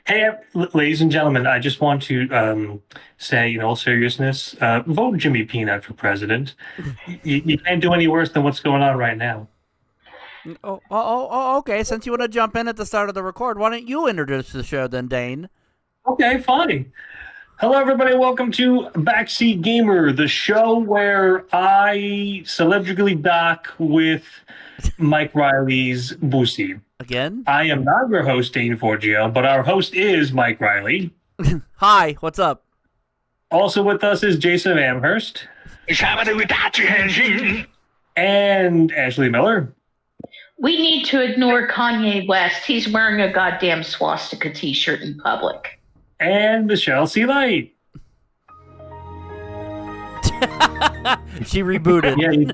Hey, ladies and gentlemen, I just want to say, in all seriousness, vote Jimmy Peanut for president. You can't do any worse than what's going on right now. Okay. Since you want to jump in at the start of the record, why don't you introduce the show then, Dane? Okay, fine. Hello, everybody. Welcome to Backseat Gamer, the show where I celebrity dock with Mike Riley's Boosie. Again? I am not your host, Dane Forgione, but our host is Mike Riley. Hi, what's up? Also with us is Jason Amherst. And Ashley Miller. We need to ignore Kanye West. He's wearing a goddamn swastika t-shirt in public. And Michelle C. Light. She rebooted.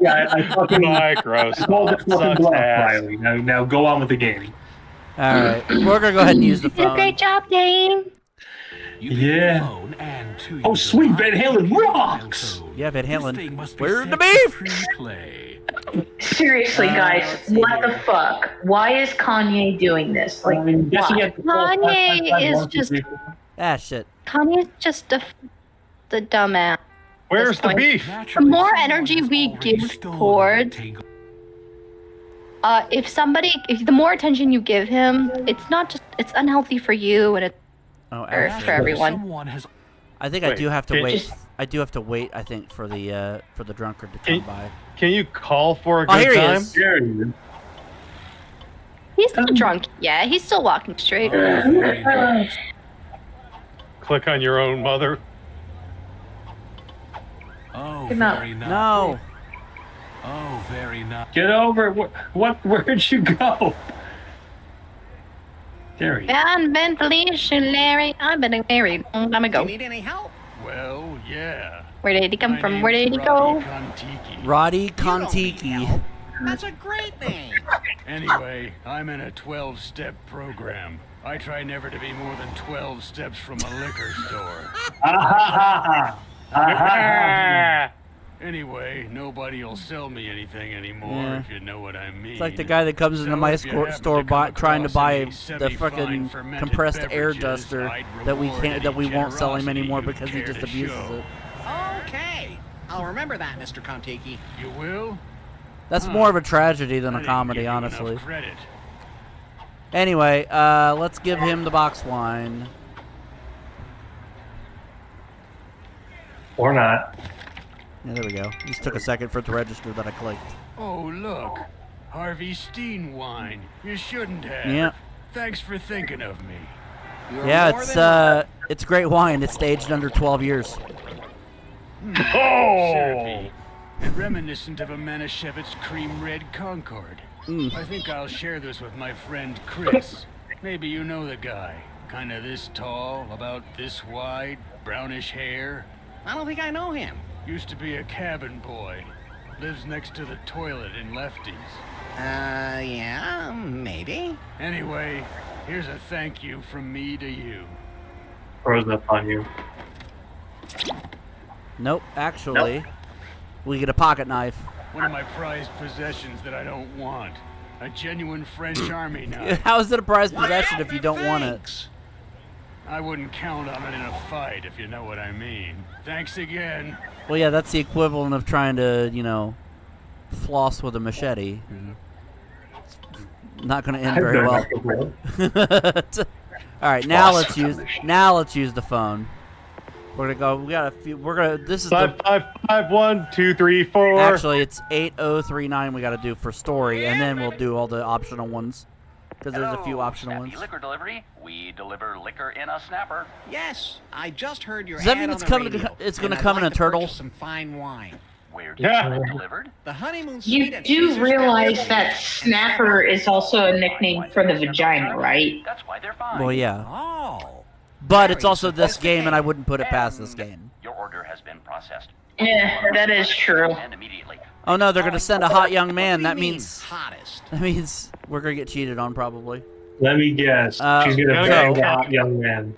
I fucking gross. called it fucking bluff, Riley. Now go on with the game. All right, we're gonna go ahead and use the You did a phone. great job, Dane. Yeah. Oh, sweet Van Halen rocks. Yeah, Van Halen. Where's the beef? Seriously, guys, what the fuck? Why is Kanye doing this? Like, why? Kanye is just Shit. Kanye's just the dumbass. Where's the beef? The more energy we give towards, if the more attention you give him, it's unhealthy for you and it's for everyone. I think I do have to wait. I do have to wait. I think for the drunkard to come by. Can you call for a good here he time? is. There he is. He's not drunk. Yeah, he's still walking straight. Click on your own mother. Oh, Good enough. very nice. No. Oh, very nice. Get over it. Where'd you go? There he is. And ventilation, Larry. I've been married a long time ago. Need any help? Well, yeah. Where did he come My from? Where name's did he go? Roddy Kontiki. Roddy Kontiki. That's a great name. Anyway, I'm in a 12-step program. I try never to be more than 12 steps from a liquor store. Anyway, nobody'll sell me anything anymore, if you know what I mean. It's like the guy that comes into my store trying to buy the fucking compressed air duster that we won't sell him anymore because he just abuses it. Okay, I'll remember that, Mr. Kontiki. You will? That's more of a tragedy than I a didn't comedy, give you honestly. enough credit. Anyway, let's give him the box wine. Or not. Yeah, there we go. Just took a second for it to register that I clicked. Oh, look. Harvey Steen wine. You shouldn't have. Yeah. Thanks for thinking of me. Yeah, it's great wine. It's aged under 12 years. Syrupy. And reminiscent of a Manischewitz Cream Red Concord. Mm. I think I'll share this with my friend Chris. Maybe you know the guy. Kinda this tall, about this wide, brownish hair. I don't think I know him. Used to be a cabin boy. Lives next to the toilet in Lefties. Yeah, maybe. Anyway, here's a thank you from me to you. Throws up on you. Nope, actually, we get a pocket knife. One of my prized possessions that I don't want. A genuine French Army knife. How is it a prized possession if you don't want it? I wouldn't count on it in a fight, if you know what I mean. Thanks again. Well, yeah, that's the equivalent of trying to, floss with a machete. Not going to end very well. All right, now let's use the phone. We're gonna go. We got a few. This is 5 2 3 4. Actually, it's 8039. We got to do for story, and then we'll do all the optional ones. Because there's a few optional ones. Liquor delivery. We deliver liquor in a snapper. Yes, I just heard your Does that ad mean on it's the coming? radio, It's going and to come I'd in a like to turtle? purchase some fine wine. Where do you want it delivered? The honeymoon You suite at do Caesar's realize Palace. that snapper is also a nickname for the vagina, right? That's why they're fine. Well, yeah. Oh. But it's also this game, and I wouldn't put it past this game. Your order has been processed. Yeah, that is true. And immediately. Oh no, they're going to send a hot young man. What That do you mean, means hottest. we're going to get cheated on probably. Let me guess. She's gonna gotta bang go. the hot young man.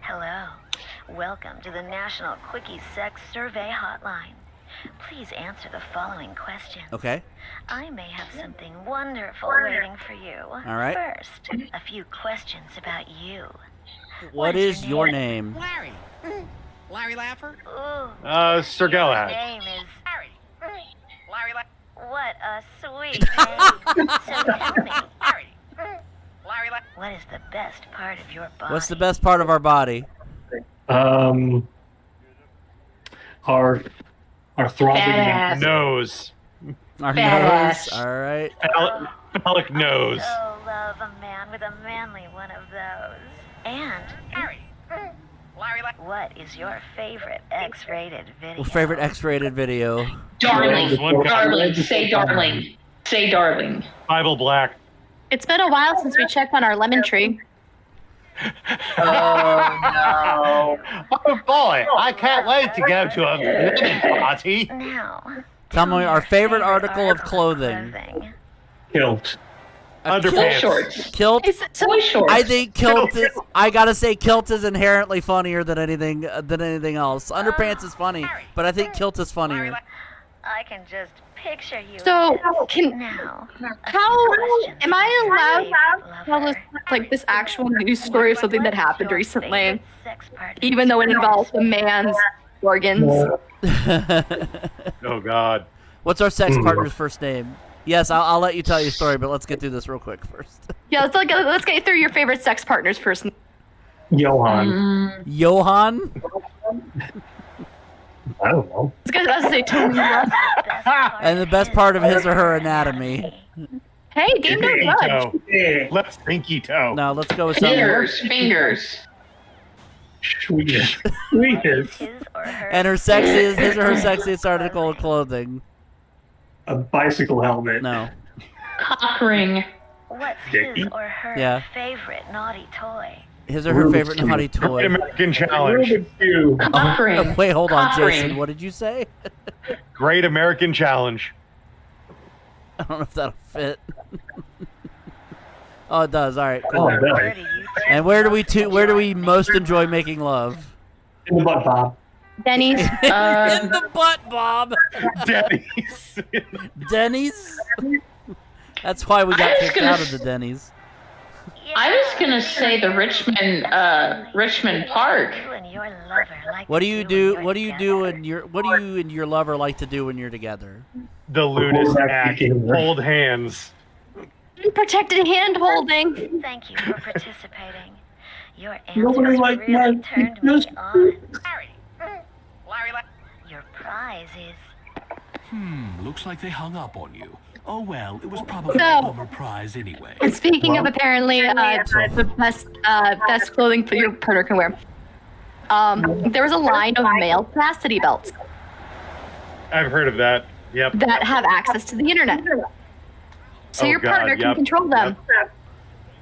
Hello. Welcome to the National Quickie Sex Survey Hotline. Please answer the following questions. Okay. I may have something wonderful waiting for you. All right. First, a few questions about you. What is your name? Larry. Larry Laffer? Ooh. Sir Your Galahad. name is Harry. Larry Laffer. What a sweet name. So tell me, Harry. Larry Laffer. What is the best part of your body? What's the best part of our body? Our throbbing Badass. Nose. Our Badass. nose. All right. Phallic nose. So love a man with a manly one of those. And Harry. Larry Laffer. What is your favorite X-rated video? Favorite X-rated video. Darling. One guy. Darling. Say darling. Say darling. Bible Black. It's been a while since we checked on our lemon tree. Oh, Oh boy, I can't wait to go to a lemon party. Now. Tell me our favorite article of clothing. kilt. Kilt shorts. Kilt. Boy shorts. I think kilt is. I gotta say, kilt is inherently funnier than anything else. Underpants is funny, but I think kilt is funnier. I can just picture you. So, now. how am I allowed to tell this actual news story of something that happened recently, even though it involves a man's organs? Oh God. What's our sex partner's first name? Yes, I'll let you tell your story, but let's get through this real quick first. Yeah, let's get through your favorite sex partners first. Johan. Johan? I don't know. I was gonna say Tony. And the best part of his or her anatomy. Hey, game no judge. Toe. Left stinky toe. Now let's go with something. Fingers. Sweetest. And her sexiest, his or her sexiest article of clothing. A bicycle helmet. No. Cock ring. What's Dickie? his or her Yeah. favorite naughty toy? His or her favorite naughty toy. American Challenge. Rubik's Cube. Cock ring. Wait, hold on, Cock Jason. ring. What did you say? Great American Challenge. I don't know if that'll fit. Oh, it does. All right, cool. Oh, it does. Where do you And where do we most enjoy making love? In the butt, Bob. Denny's. In the butt, Bob. Denny's. Denny's. That's why we got was kicked gonna out of the Denny's. I was gonna say the Richmond Park. You and your lover like What do to you when do? you're What do you do when you're? What do you and your lover like to do when you're together? The Ludus Act. Hold hands. Protected hand holding. Thank you for participating. Your Nobody answers liked really my turned me nose. on. Your prize is Looks like they hung up on you. Oh well, it was probably a So- bummer prize anyway. And speaking of apparently the best clothing for your partner can wear, there was a line of male chastity belts I've heard of that. Yep. that have access to the internet. So Oh, your God, partner can yep, control them.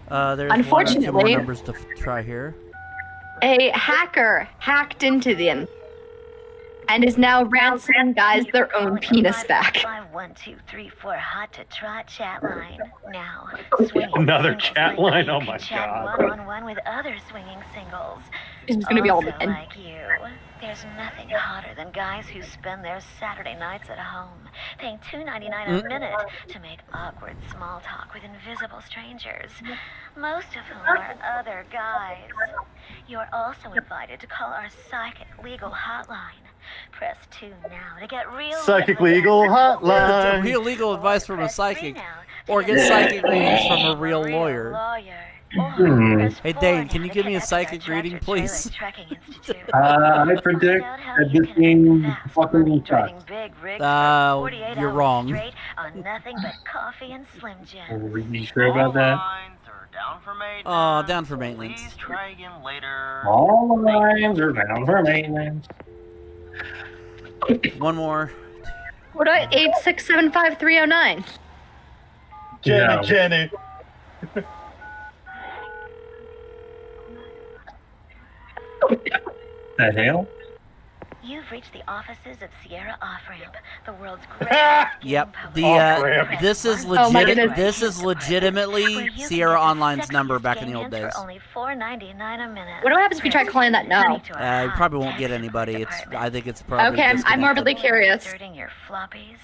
There's Unfortunately- one or two more numbers to try here. A hacker hacked into them and is now ransoming guys their own penis back. 51234 hot to trot chat line. Now, swinging Another singles chat like line? you Oh can my chat God. one-on-one with other swinging singles. It's gonna be all Also men. like you. There's nothing hotter than guys who spend their Saturday nights at home, paying $2.99 a minute to make awkward small talk with invisible strangers, most of whom are other guys. You're also invited to call our psychic legal hotline. Press 2 now to get real Psychic legal hotline. Real legal advice from a Press 3 psychic, now to or get real psychic readings from a advice real lawyer. Or Hmm. press Hey, 4 Dane, now can you to give me a connect with our psychic reading, tractor please? trailer trekking institute. I predict Find out how that you this can game invest fucking money sucks. driving big rigs for 48 you're hours wrong. straight on nothing but coffee and Slim Jim. Are you sure about that? Oh, down for maintenance. Please try again later. All lines are down for maintenance. One more. What about 8675309? No. Jenny. The hell? You've reached the offices of Sierra Off-Ramp, the world's greatest Yep. Off-ramp. This is Oh my legit. goodness. This is legitimately Sierra Online's number back in the old days. For only $4.99 a minute. What happens if you try calling that now? You probably won't get anybody. I think it's probably. Okay, I'm disconnected. morbidly curious. Inserting your floppies.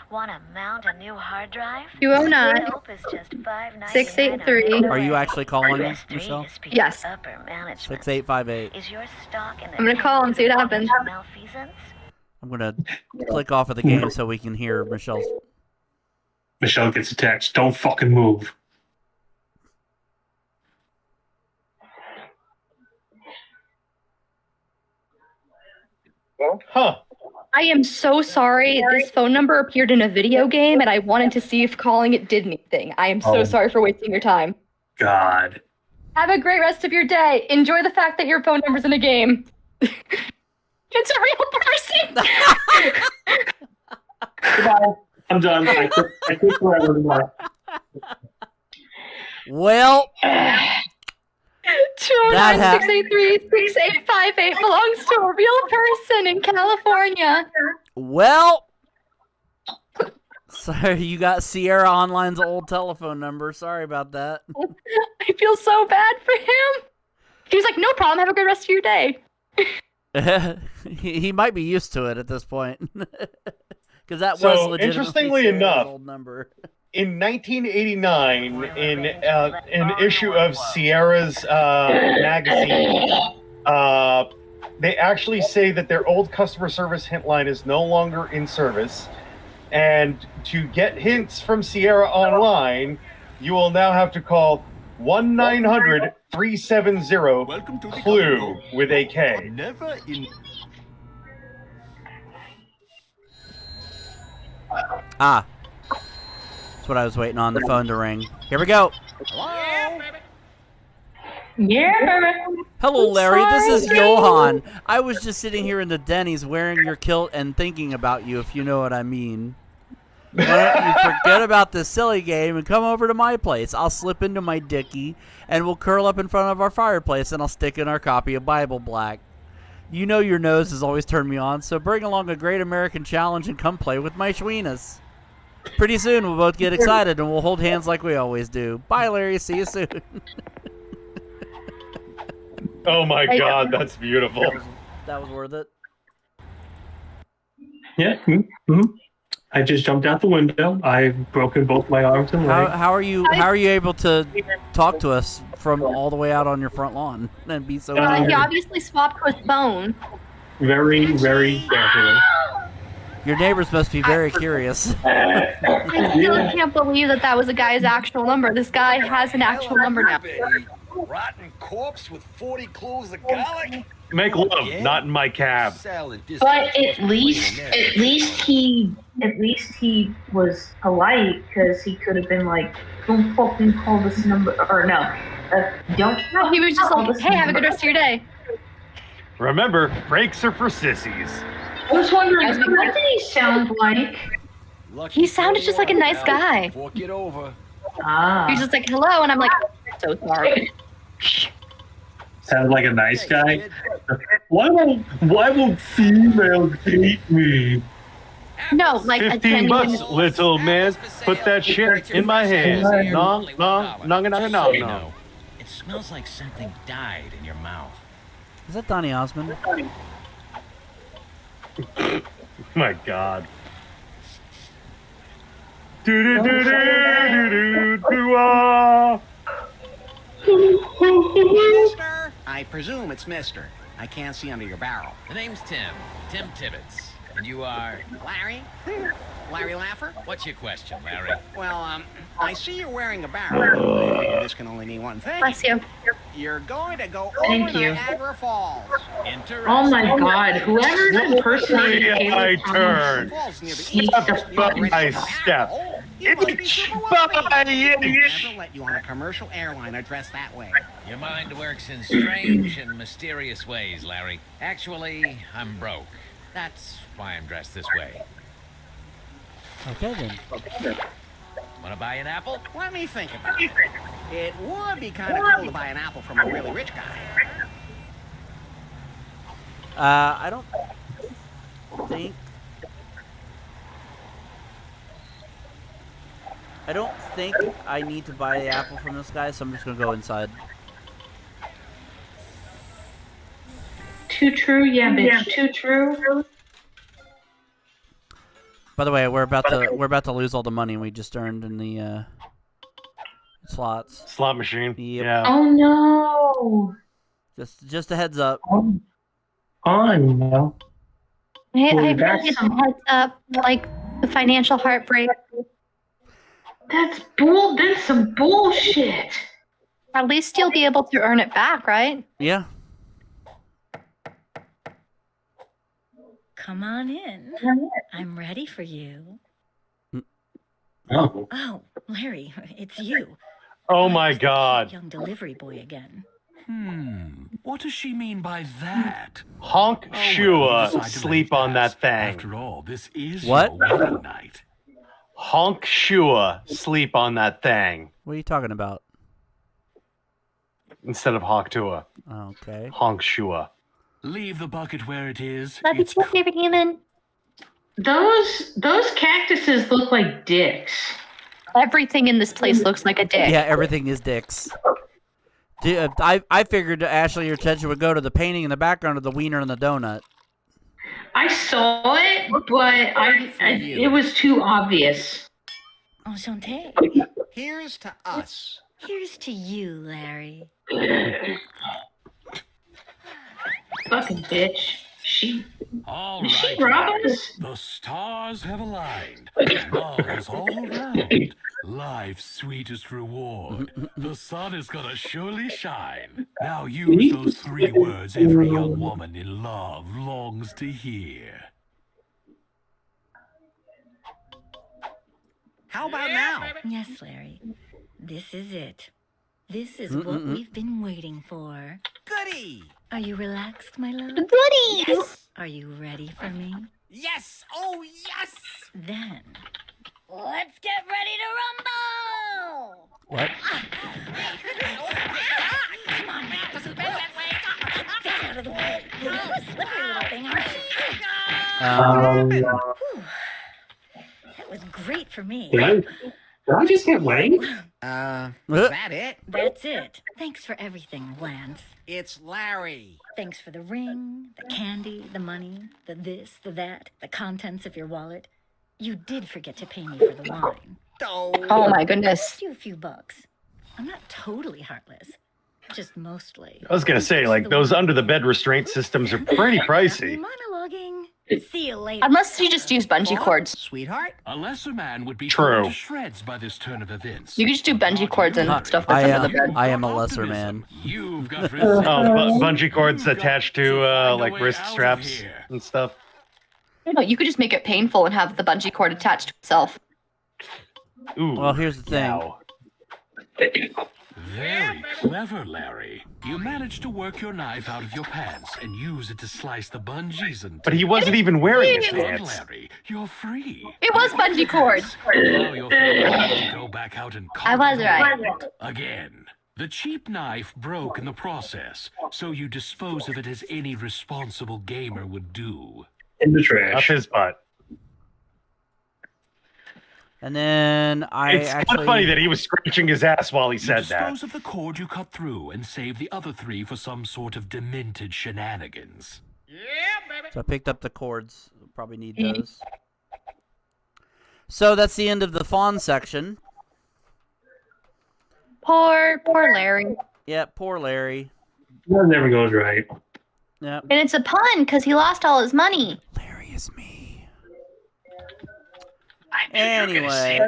Want to mount a new hard drive? 209 Help is just $5.99 683. Are you actually calling, Press 3 Michelle? to speak Yes. to upper management. 6858. Is your stock in the I'm gonna call and see what happens. malfeasance? I'm gonna click off of the game so we can hear Michelle's. Michelle gets a text. Don't fucking move. Huh. I am so sorry. This phone number appeared in a video game, and I wanted to see if calling it did anything. I am so Oh. sorry for wasting your time. God. Have a great rest of your day. Enjoy the fact that your phone number's in a game. It's a real person. Goodbye. I'm done. I quit forever tomorrow. Well, 209-683-6858 belongs to a real person in California. well. Sorry, you got Sierra Online's old telephone number. Sorry about that. I feel so bad for him. He was like, no problem. Have a good rest of your day. he might be used to it at this point. Because that So, was legitimately interestingly Sierra's enough, old number. In 1989, in an issue of Sierra's magazine, they actually say that their old customer service hint line is no longer in service. And to get hints from Sierra Online, you will now have to call 1-900-370-CLUE with a K. Never in. Ah. That's what I was waiting on, the phone to ring. Here we go. Yeah. Hello, Larry. This is Johan. I was just sitting here in the Denny's wearing your kilt and thinking about you, if you know what I mean. Why don't you forget about this silly game and come over to my place? I'll slip into my dickie and we'll curl up in front of our fireplace and I'll stick in our copy of Bible Black. You know your nose has always turned me on, so bring along a great American challenge and come play with my schweenus. Pretty soon we'll both get excited and we'll hold hands like we always do. Bye, Larry. See you soon. Oh my God, that's beautiful. That was worth it. Yeah. Mm-hmm. I just jumped out the window. I've broken both my arms and legs. How are you able to talk to us from all the way out on your front lawn and be so He obviously swapped his phone. Very, very carefully. Your neighbors must be very curious. I still can't believe that was a guy's actual number. This guy has an actual number now. Rotten corpse with 40 cloves of garlic? Make love, not in my cab. But at least he was polite, because he could have been like, don't fucking call this number, or no, don't. No, he was just like, hey, have a good rest of your day. Remember, brakes are for sissies. I was wondering, what did he sound like? He sounded just like a nice guy. Fork it over. Ah. He was just like, hello, and I'm like, so sorry. Sounded like a nice guy. Why won't females hate me? No, like a 15 bucks, genuine. little man. Put that shit in my hands. Nong, nong, nong, nong, nong, nong. It smells like something died in your mouth. Is that Donny Osmond? My God. Do-do-do-do-do-do-do-ah. Mister? I presume it's Mister. I can't see under your barrel. The name's Tim Tibbetts. And you are... Larry? Larry Laffer? What's your question, Larry? Well, I see you're wearing a barrel. I figure this can only mean one thing. Bless you. You're going to go Thank over you. Niagara Falls. Interesting. Oh my God, whoever impersonated I Haley turn. Falls near the Sneak east the coast. fuck You're ready to step. paddle. You must be Itch super by wealthy. itch. Never let you on a commercial airliner dressed that way. Your mind works in strange and mysterious ways, Larry. Actually, I'm broke. That's why I'm dressed this way. Okay, then. Want to buy an apple? Let me think about it. It would be kind of cool to buy an apple from a really rich guy. I don't think I need to buy the apple from this guy, so I'm just gonna go inside. Too true, yeah, bitch. Too true. By the way, we're about to lose all the money we just earned in the slots. Slot machine. Yep. Yeah. Oh no. Just a heads up. On now. Hey, Well, I that's- get some heads up, like the financial heartbreak. That's some bullshit. At least you'll be able to earn it back, right? Yeah. Come on in. I'm ready for you. Oh. Oh, Larry, it's you. Oh my It's the God. cute young delivery boy again. What does she mean by that? Honk Oh, Shua, well, you decide to sleep let it on that pass. thing. After all, this is What? your wedding night. Honk Shua, sleep on that thing. What are you talking about? Instead of Honk Tua. Okay. Honk Shua. Leave the bucket where it is. Love you It's too, favorite human. Those cactuses look like dicks. Everything in this place looks like a dick. Yeah, everything is dicks. Dude, I figured, Ashley, your attention would go to the painting in the background of the wiener and the donut. I saw it, but it was too obvious. Enchanté. Here's to us. Here's to you, Larry. Fucking bitch. all Did she right, rob Larry. us? The stars have aligned. Love is all around. Life's sweetest reward. The sun is gonna surely shine. Now use those 3 words every young woman in love longs to hear. How about now? Yes, Larry. This is it. This is what we've been waiting for. Goody! Are you relaxed, my love? Goody! Yes! Are you ready for me? Yes! Oh, yes! Then, let's get ready to rumble! What? Come on, man! Doesn't bend that way! Get out of the way! You're a slippery little thing, aren't you? Whew. That was great for me. Did I just get wanged? Is that it? That's it. Thanks for everything, Lance. It's Larry. Thanks for the ring, the candy, the money, the this, the that, the contents of your wallet. You did forget to pay me for the wine. Oh my goodness. Cost you a few bucks. I'm not totally heartless. Just mostly. I was gonna say, like, those under-the-bed restraint systems are pretty pricey. Monologuing. See you later. Unless you just use bungee cords. Sweetheart? A lesser man would be True. torn to shreds by this turn of events. You could just do bungee cords and stuff that's under the bed. I am a lesser man. You've got Bungee cords attached to, like, wrist straps and stuff. No, you could just make it painful and have the bungee cord attached to itself. Ooh. Well, here's the thing. Wow. Very clever, Larry. You managed to work your knife out of your pants and use it to slice the bungees and... But he wasn't even wearing his Look, pants. Larry, you're free. It was bungee cords. Now you're free to go back out and I was right. again. The cheap knife broke in the process, so you dispose of it as any responsible gamer would do. In the Up trash. his butt. And then It's kind of funny that he was scratching his ass while he said that. Dispose of the cord you cut through and save the other 3 for some sort of demented shenanigans. So I picked up the cords. Probably need those. So that's the end of the fawn section. Poor Larry. Yep, poor Larry. That never goes right. Yep. And it's a pun because he lost all his money. Larry is me. Who Anyway.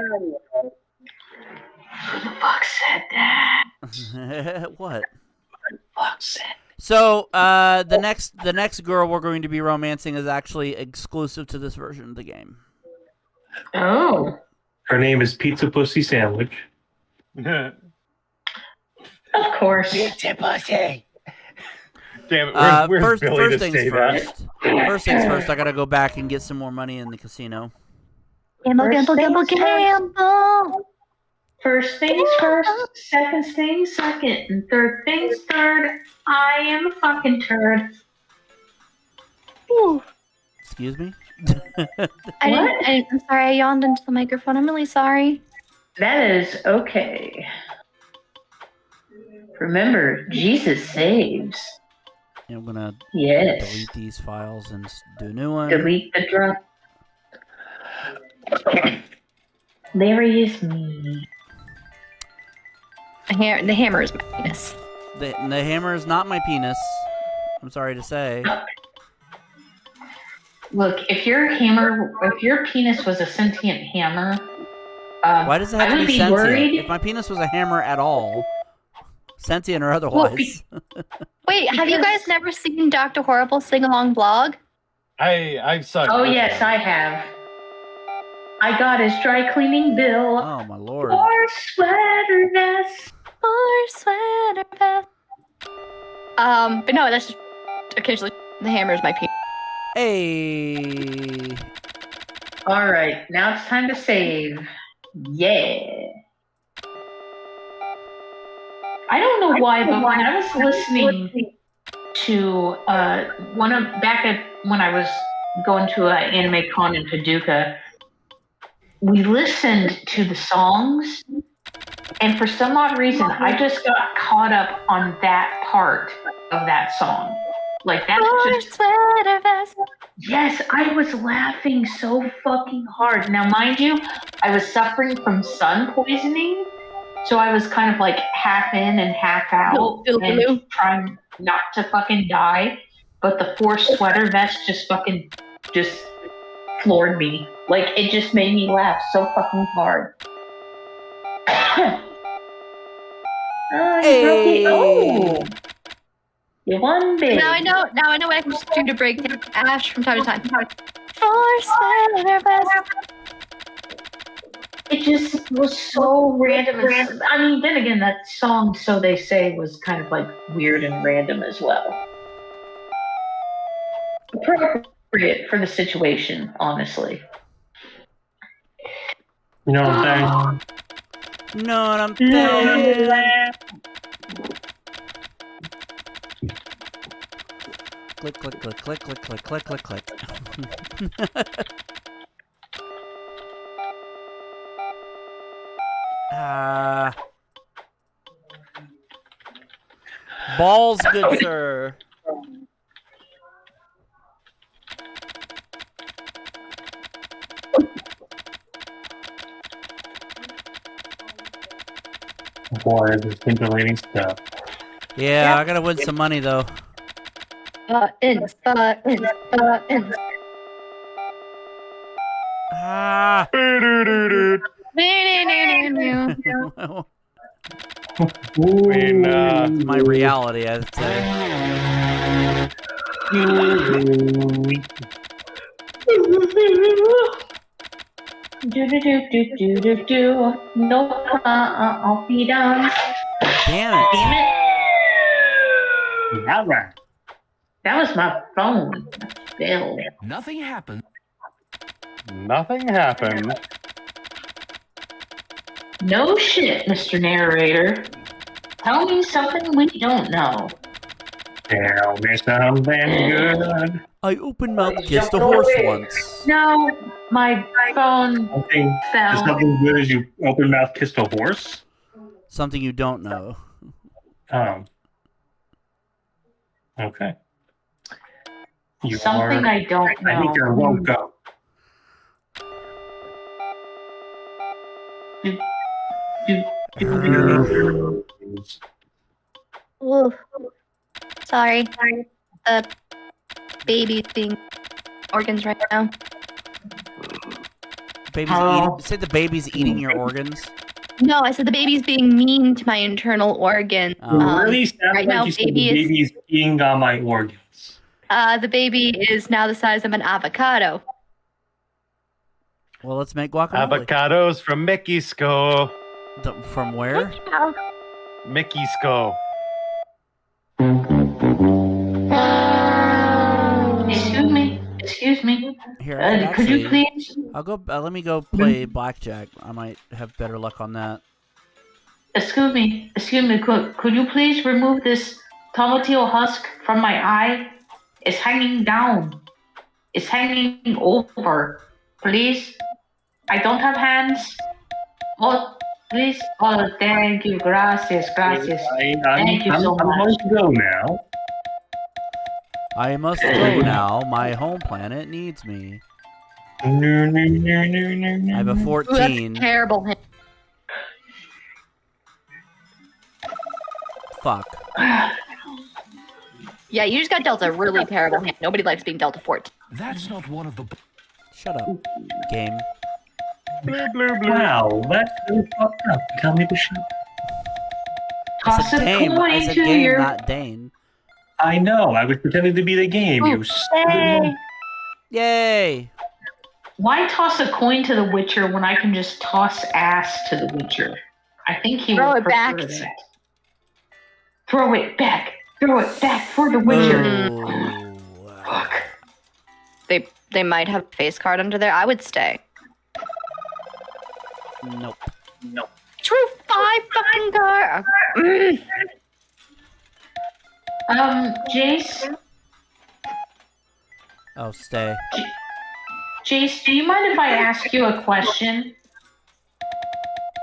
the fuck said that? What? Fuck said. So the next girl we're going to be romancing is actually exclusive to this version of the game. Oh. Her name is Pizza Pussy Sandwich. Of course. Pizza Pussy. Damn it, where's Billy to say that? First things first, I gotta go back and get some more money in the casino. Gamble. First things first, second things second, and third things third. I am a fucking turd. Ooh. Excuse me? I'm sorry, I yawned into the microphone. I'm really sorry. That is okay. Remember, Jesus saves. I'm gonna Yes. delete these files and do a new one. Delete the drunk. Larry is me. The hammer is my penis. The hammer is not my penis. I'm sorry to say. Look, if your penis was a sentient hammer, Why does it have I to would be be sentient? worried. If my penis was a hammer at all, sentient or otherwise. Wait, have you guys never seen Dr. Horrible sing along blog? I've saw. Oh yes, I have. I got his dry cleaning bill. Oh my lord. For sweater vest. For sweater vest. But no, that's just occasionally the hammer is my penis. Hey. All right, now it's time to save. Yeah. I don't know why, but when I was listening to when I was going to an anime con in Paducah, we listened to the songs, and for some odd reason, I just got caught up on that part of that song. Like that just sweater vest. Yes, I was laughing so fucking hard. Now, mind you, I was suffering from sun poisoning, so I was kind of like half in and half out and trying not to fucking die. But the forced sweater vest just floored me. Like, it just made me laugh so fucking hard. Hey. Oh, you won big. Now I know what I can just do to break Ash from time to time. For sweater vest. It just was so random. I mean, then again, that song, So They Say, was kind of like weird and random as well. Appropriate for the situation, honestly. You know what I'm saying? No, I'm saying. Click, click, click, click, click, click, click, click, click. Balls, good sir. Boy, this scintillating stuff. Yeah, I gotta win some money though. Buttons. Ah. It's my reality, I'd say. Do. No, I'll be down. Damn it. All right. That was my phone. Bill. Nothing happened. Nothing happened. No shit, Mr. Narrator. Tell me something we don't know. Tell me something good. I open mouth kissed a horse once. No, my phone fell. Something good as you open mouth kissed a horse? Something you don't know. Oh. Okay. Something I don't know. I think you're welcome. Ooh. Sorry. The baby's being organs right now. Say the baby's eating your organs. No, I said the baby's being mean to my internal organ. Really sounds right like now, you said the baby's eating on my organs. The baby is now the size of an avocado. Well, let's make guacamole. Avocados from Mexico. From where? Mexico. Excuse me. Here, could you please? I'll go. Let me go play blackjack. I might have better luck on that. Excuse me. Could you please remove this tomatillo husk from my eye? It's hanging down. is hanging over. Please. I don't have hands. Oh, please. Oh, thank you. Gracias. Gracias. Thank you so I'm much. going to go now. I must go now. My home planet needs me. I have a Ooh, 14. that's terrible. Fuck. Yeah, you just got dealt a really terrible hand. Nobody likes being dealt a 14. That's not one of the. Shut up, game. Wow, that's really fucked up. Tell me the shit. I Toss said a game. coin I said to game, your... not Dane. I know. I was pretending to be the game. Ooh, You stupid. Yay! Why toss a coin to the Witcher when I can just toss ass to the Witcher? I think he Throw would it back. prefer that. Throw it back. Throw it back for the Witcher. Oh. Fuck. They might have a face card under there. I would stay. Nope. Nope. True 5 fucking card. Jace? Oh, stay. Jace, do you mind if I ask you a question?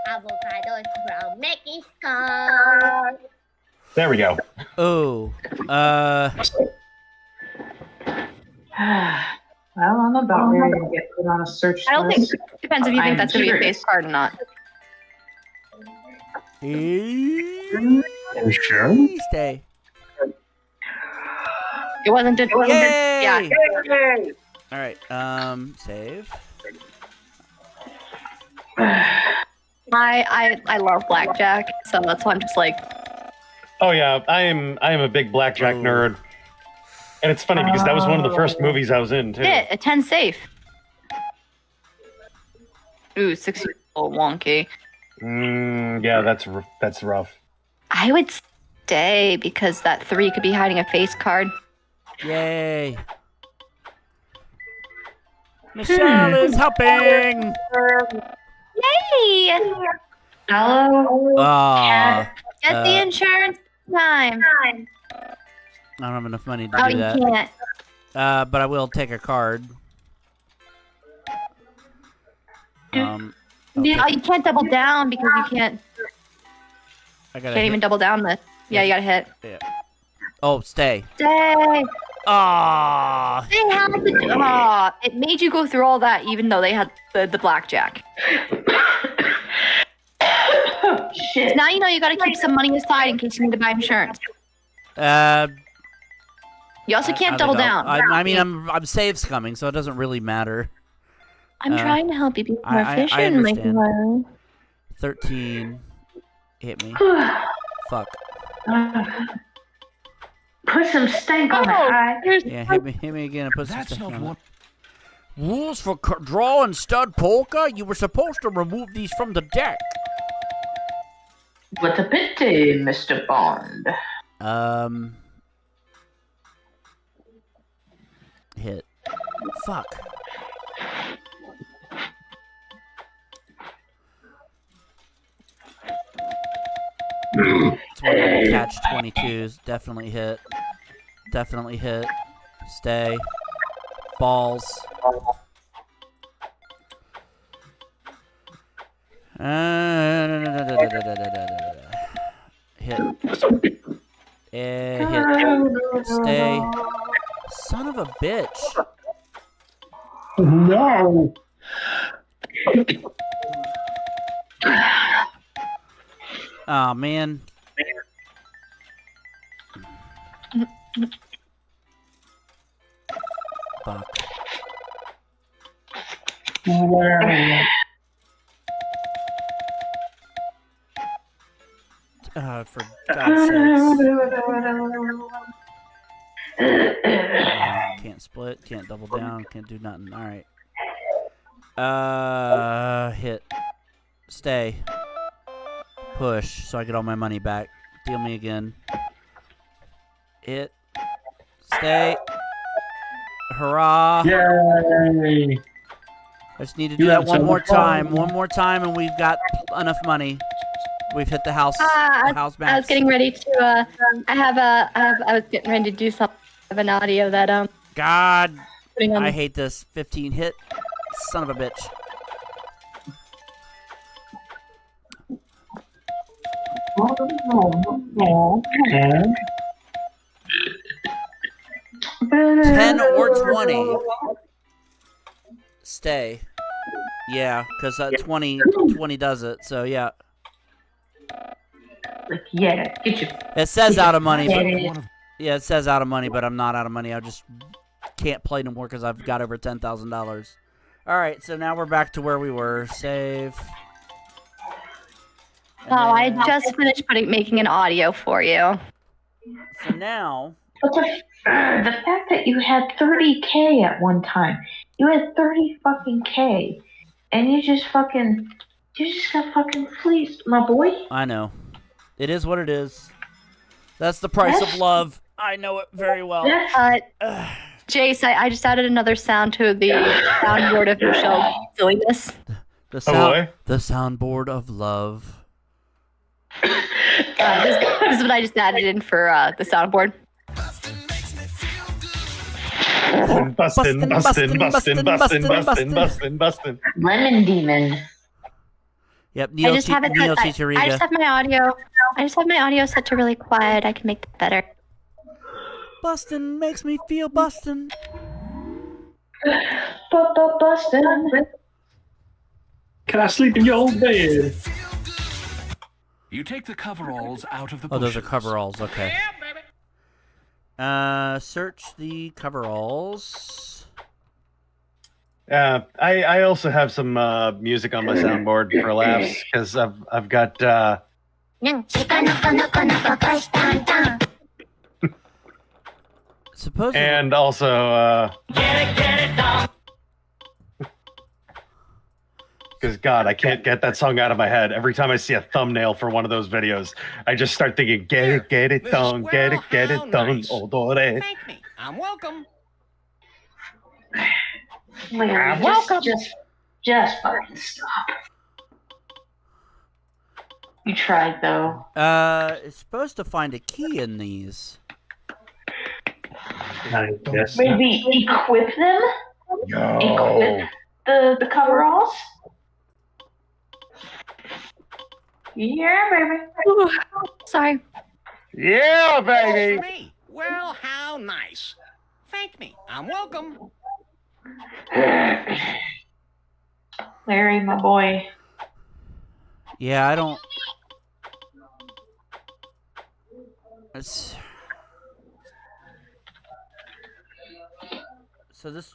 Avocados from Mexico. There we go. Oh. Well, I'm about ready to get put on a search I don't think list. it depends if you think I'm that's going to be a curious. face card or not. Sure. Stay. It wasn't just. Yay! Yeah. All right. Save. I love blackjack, so that's why I'm just like. Oh yeah, I am a big blackjack nerd. And it's funny because that was one of the first movies I was in too. Hit a 10 safe. Ooh, 60 wonky. Yeah, that's rough. I would stay because that 3 could be hiding a face card. Yay! Michelle is helping. Yay! Hello? Get the insurance time. I don't have enough money to Oh, do you that. can't. But I will take a card. I'll Oh, take- you can't double down because you can't. I gotta Can't even hit- double down this. Yeah, you gotta hit. Yeah. Oh, stay. Stay. Ah. They had to. It made you go through all that, even though they had the blackjack. Shit. So now you know you gotta keep some money aside in case you need to buy insurance. You also can't I double don't know. down. I mean, I'm saves coming, so it doesn't really matter. I'm trying to help you be more I efficient, Mikey. understand. 13. Hit me. Fuck. Put some stank on it. Yeah, hit me again and put some That's stuff not on what. it. Rules for draw and stud polka? You were supposed to remove these from the deck. What a pity, Mr. Bond. Hit. Fuck. Catch 22s. Definitely hit. Definitely hit. Stay. Balls. Hit. Hit. Stay. Son of a bitch. No. Oh man. Fuck. For God's sakes. Can't split, can't double down, can't do nothing. Alright. Hit. Stay. Push, so I get all my money back. Deal me again. Hit. Stay. Hurrah. Yay. I just need to do that one more time. One more time, and we've got enough money. We've hit the house. The house max. I was getting ready to. I was getting ready to do something. I have an audio that God. putting on. I hate this 15 hit. Son of a bitch. And 10 or 20. Stay. Yeah, because 20 does it, so yeah. Yeah, get your. It says out of money, but Yeah. yeah, it says out of money, but I'm not out of money. I just can't play no more because I've got over $10,000. All right, so now we're back to where we were. Save. And Oh, I then- just finished making an audio for you. So now. But the fact that you had 30K at one time, you had 30 fucking K, and you just got fucking fleeced, my boy. I know. It is what it is. That's the price of love. I know it very well. Jace, I just added another sound to the soundboard of Michelle's silliness. The soundboard of love. This is what I just added in for the soundboard. Bustin'. Lemon demon. Yep, Neil I just have my audio set to really quiet. I can make it better. Bustin' makes me feel bustin'. Bustin'. Can I sleep in your old bed? You take the coveralls out of the Oh, those bushes. are coveralls. Okay. Search the coveralls. I also have some music on my soundboard for laughs because I've got. Supposedly. And also. Because God, I can't get that song out of my head. Every time I see a thumbnail for one of those videos, I just start thinking, get it done, get it done, odore. Thank me. I'm welcome. Larry, just fucking stop. You tried though. It's supposed to find a key in these. I guess. Maybe equip them. Equip the coveralls. Yeah, baby. Sorry. Yeah, baby. Me. Well, how nice. Thank me. I'm welcome. Larry, my boy. Yeah, I don't. It's. So this.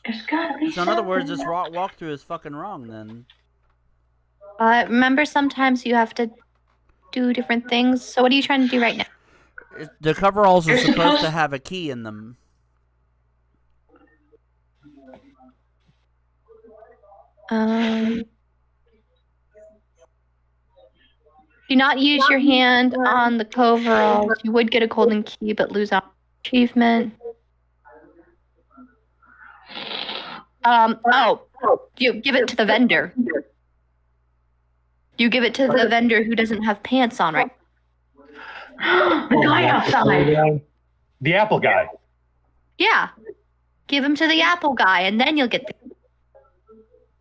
So in other words, this walkthrough is fucking wrong then. Remember, sometimes you have to do different things. So what are you trying to do right now? The coveralls are supposed to have a key in them. Do not use your hand on the coveralls. You would get a golden key, but lose out achievement. You give it to the vendor. You give it to the vendor who doesn't have pants on, right? The guy outside. The Apple guy. Yeah. Give him to the Apple guy, and then you'll get the...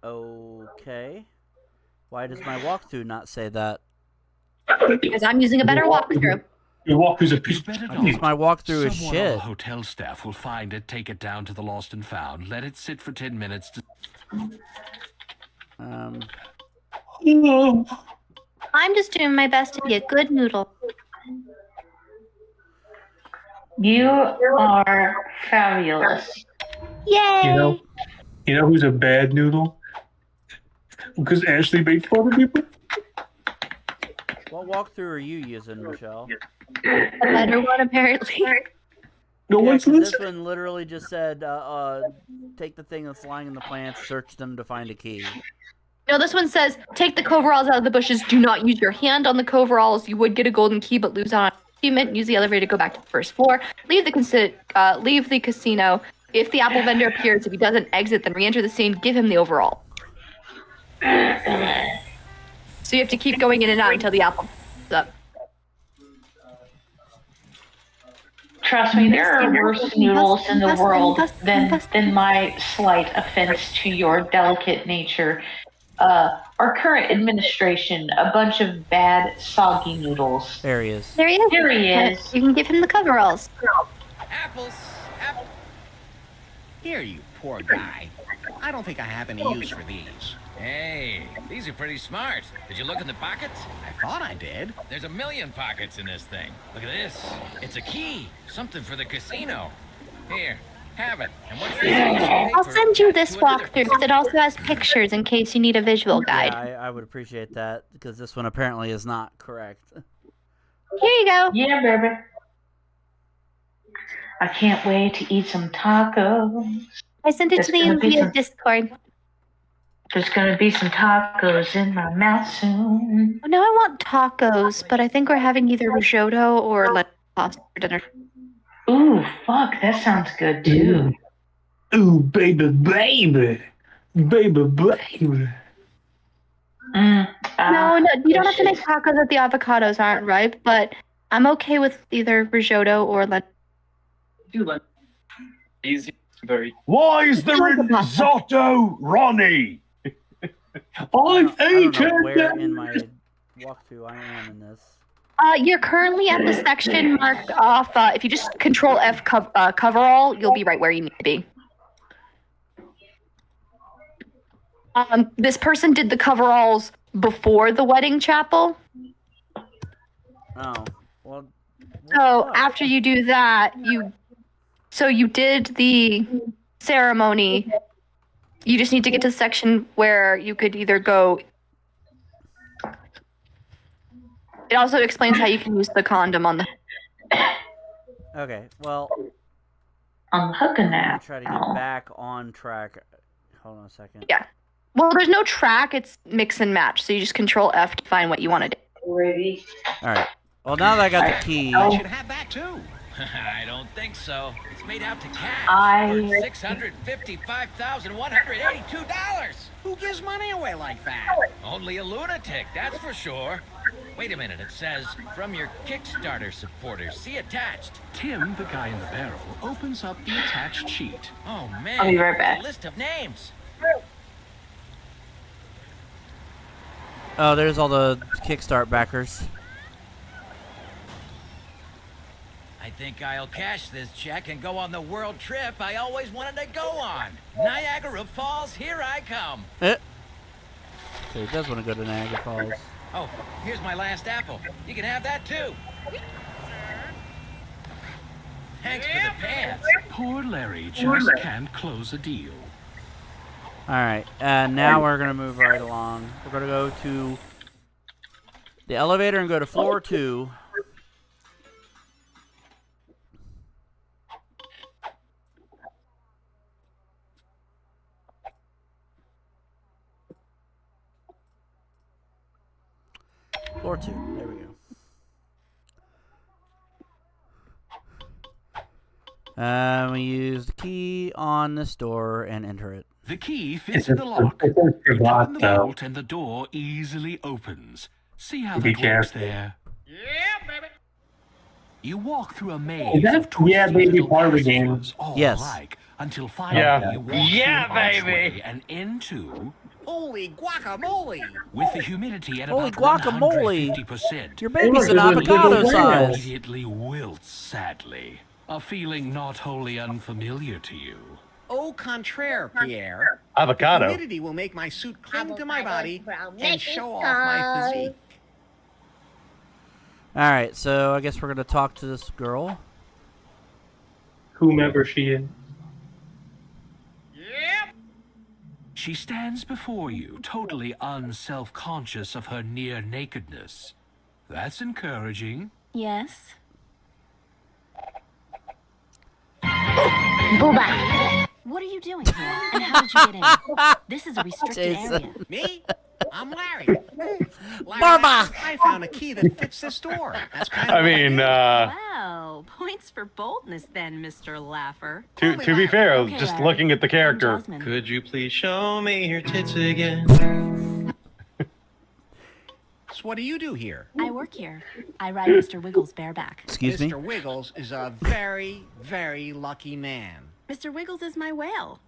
Okay. Why does my walkthrough not say that? Because I'm using a better walkthrough. Your walkthrough's a piece My walkthrough is Someone on shit. the hotel staff will find it, take it down to the lost and found, let it sit for 10 minutes to... I'm just doing my best to be a good noodle. You are fabulous. Yay! You know who's a bad noodle? Because Ashley made fun of people. What walkthrough are you using, Michelle? A better one, apparently. No one's This listening. one literally just said, take the thing that's lying in the plants, search them to find a key. No, this one says, take the coveralls out of the bushes. Do not use your hand on the coveralls. You would get a golden key, but lose out on achievement. Use the elevator to go back to the first floor. Leave the casino. If the Apple vendor appears, if he doesn't exit, then re-enter the scene. Give him the overall. So you have to keep going in and out until the Apple is up. Trust me, there are worse noodles in the world than my slight offense to your delicate nature. Our current administration, a bunch of bad, soggy noodles. There he is. There he is. There he is. You can give him the coveralls. Apples. Here, you poor guy. I don't think I have any use for these. Hey, these are pretty smart. Did you look in the pockets? I thought I did. There's a million pockets in this thing. Look at this. It's a key. Something for the casino. Here, have it. And what's this piece of I'll paper? send you this To another walkthrough because it also has pictures in case you need a visual guide. Yeah, I would appreciate that because this one apparently is not correct. Here you go. Yeah, baby. I can't wait to eat some tacos. I sent it to the via Discord. There's gonna be some tacos in my mouth soon. Oh, now I want tacos, but I think we're having either risotto or lettuce pasta for dinner. Ooh, fuck, that sounds good too. Ooh, baby, baby. Baby, baby. No, you don't have to make tacos if the avocados aren't ripe, but I'm okay with either risotto or lettuce. Do like easy, very. Why is there a risotto, Ronnie? I don't know where in my walkthrough I am in this. You're currently at the section marked off. If you just Control F coverall, you'll be right where you need to be. This person did the coveralls before the wedding chapel. Oh, well. So after you do that, you did the ceremony. You just need to get to the section where you could either go. It also explains how you can use the condom on the. Okay, well. I'm hooking now. that. Try to get back on track. Hold on a second. Yeah. Well, there's no track. It's mix and match. So you just Control F to find what you want to do. Ready? All right. Well, now that I got the key. I should have that too. I don't think so. It's made out to cash. For $655,182. Who gives money away like that? Only a lunatic, that's for sure. Wait a minute, it says, from your Kickstarter supporters, see attached. Tim, the guy in the barrel, opens up the attached sheet. Oh, man. I'll be right back. A list of names. Oh, there's all the Kickstart backers. I think I'll cash this check and go on the world trip I always wanted to go on. Niagara Falls, here I come. So he does want to go to Niagara Falls. Oh, here's my last apple. You can have that too. Thanks for the pants. Poor Larry just can't close a deal. Alright, now we're going to move right along. We're going to go to the elevator and go to floor 2. Floor 2. There we go. We use the key on this door and enter it. The key fits in the lock. You turn the bolt and the door easily opens. See how that works there? Yeah, baby. You walk through a maze Is that of twisted baby little part of the game? passages, all Yes. alike, until finally Yeah. you walk Yeah, through an archway baby. and into, Holy guacamole! with the humidity at Holy about guacamole. 150%. Your baby's an Look, avocado look, size. Immediately wilts sadly. A feeling not wholly unfamiliar to you. Au contraire, Pierre. Avocado. Humidity will make my suit cling to my body and show off my physique. Alright, so I guess we're going to talk to this girl. Whomever she is. She stands before you, totally unself-conscious of her near nakedness. That's encouraging. Yes? Booba! What are you doing here? And how did you get in? This is a restricted Jason. area. Me? I'm Larry. Barba! I found a key that fits this door. That's kind of I mean, Wow, points for boldness then, Mr. Laugher. to be fair, Okay, just Larry. looking at the character. Jasmine. Could you please show me your tits again? Chaps, what do you do here? I work here. I ride Mr. Wiggles bareback. Excuse me? Mr. Wiggles is a very, very lucky man. Mr. Wiggles is my whale.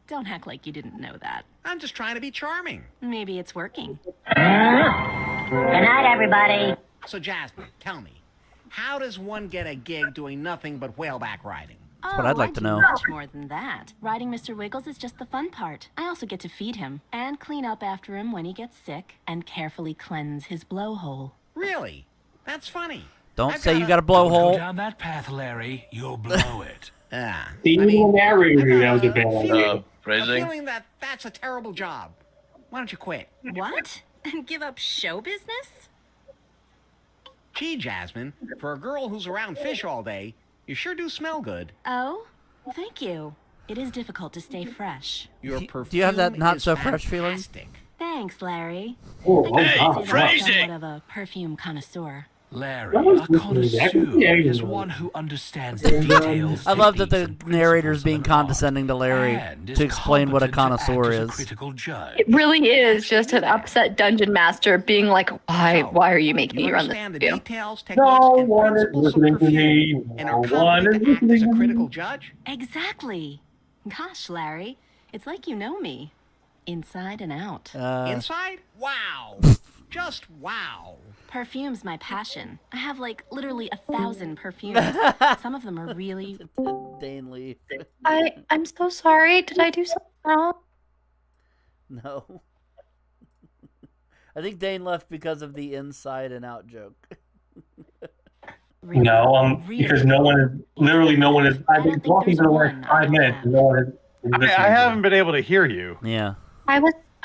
Don't act like you didn't know that. I'm just trying to be charming. Maybe it's working. Good night, everybody. So, Jasmine, tell me, how does one get a gig doing nothing but whaleback riding? That's what I'd like I to do know. much more than that. Riding Mr. Wiggles is just the fun part. I also get to feed him and clean up after him when he gets sick and carefully cleanse his blowhole. Really? That's funny. Don't say you got a blowhole. Go down that path, Larry. You'll blow it. The narrator, that was a bad idea. A feeling that that's a terrible job. Why don't you quit? What? And give up show business? Gee, Jasmine, for a girl who's around fish all day, you sure do smell good. Oh, thank you. It is difficult to stay fresh. Your perfume Do you have that not is so fresh feeling? fantastic. Thanks, Larry. Oh, I guess wow. I'm Phrasing. somewhat of a perfume connoisseur. Larry, That was a good. connoisseur is one who understands the details. I love that the techniques, and narrator's principles being of an art, condescending to Larry and is to explain what a competent to act connoisseur as a is. critical judge. It really is just an upset dungeon master being like, why are you making You me run this understand the video? details, techniques, No and one is principles of listening to me. perfume, and No are one competent is to act as a listening to critical me. judge? Exactly. Gosh, Larry, it's like you know me. Inside and out. Inside? Wow. Just wow. Perfume's my passion. I have like literally 1,000 perfumes. Some of them are really... Dane Lee. I'm so sorry. Did I do something wrong? No. I think Dane left because of the inside and out joke. No, because no one is, literally no one is, I've been talking for the last 5 minutes and no one has been listening. I haven't been able to hear you. Yeah. I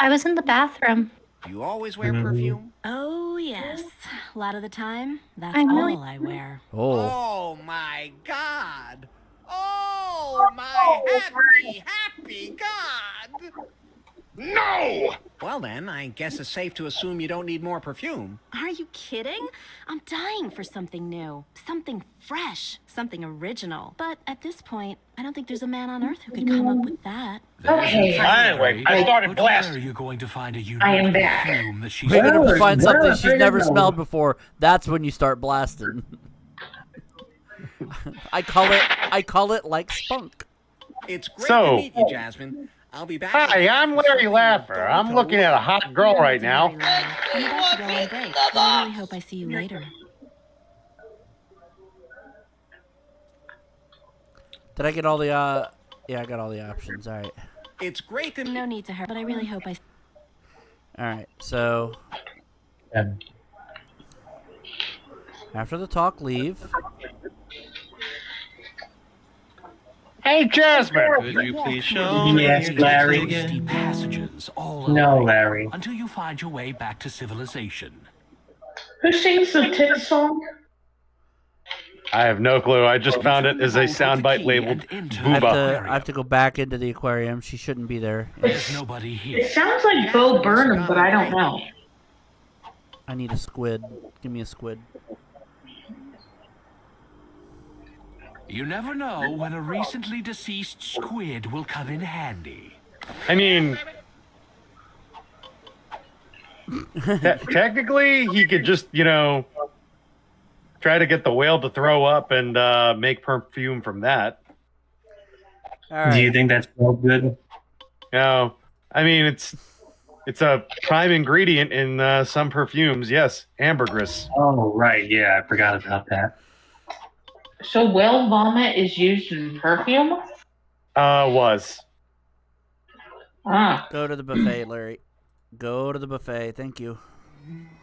was in the bathroom. Do you always wear perfume? Oh, yes. A lot of the time, that's I'm really- all I wear. Oh. Oh my God! Oh my happy God! No! Well then, I guess it's safe to assume you don't need more perfume. Are you kidding? I'm dying for something new, something fresh, something original. But at this point, I don't think there's a man on earth who could come up with that. Okay. Anyway, I started But blasting. where are you going to find a unique I am back. perfume that she's Even if you Where? find something Where? she's never smelled before, that's when you start blasting. I call it like spunk. It's great So- to meet you, Jasmine. I'll be back. Hi, I'm Larry Laffer. I'm looking at a hot girl right now. I'm about to go on break, but I really hope I see you later. Did I get all the yeah, I got all the options. All right. It's great to No need to hurry, but I really hope I... All right. So, after the talk, leave. Hey, Jasmine. Could you please show Yes, Larry. Deep passages all No, along Larry. until you find your way back to civilization. Who sings the Tick song? I have no clue. I just found it as a soundbite labeled Booba. I have to go back into the aquarium. She shouldn't be there. There's nobody here. It sounds like Bo Burnham, but I don't know. I need a squid. Give me a squid. You never know when a recently deceased squid will come in handy. I mean, technically, he could just, try to get the whale to throw up and make perfume from that. All right. Do you think that's so good? No, I mean, it's a prime ingredient in some perfumes. Yes, ambergris. Oh, right. Yeah, I forgot about that. So whale vomit is used in perfume? Was. Ah. Go to the buffet, Larry. Go to the buffet. Thank you.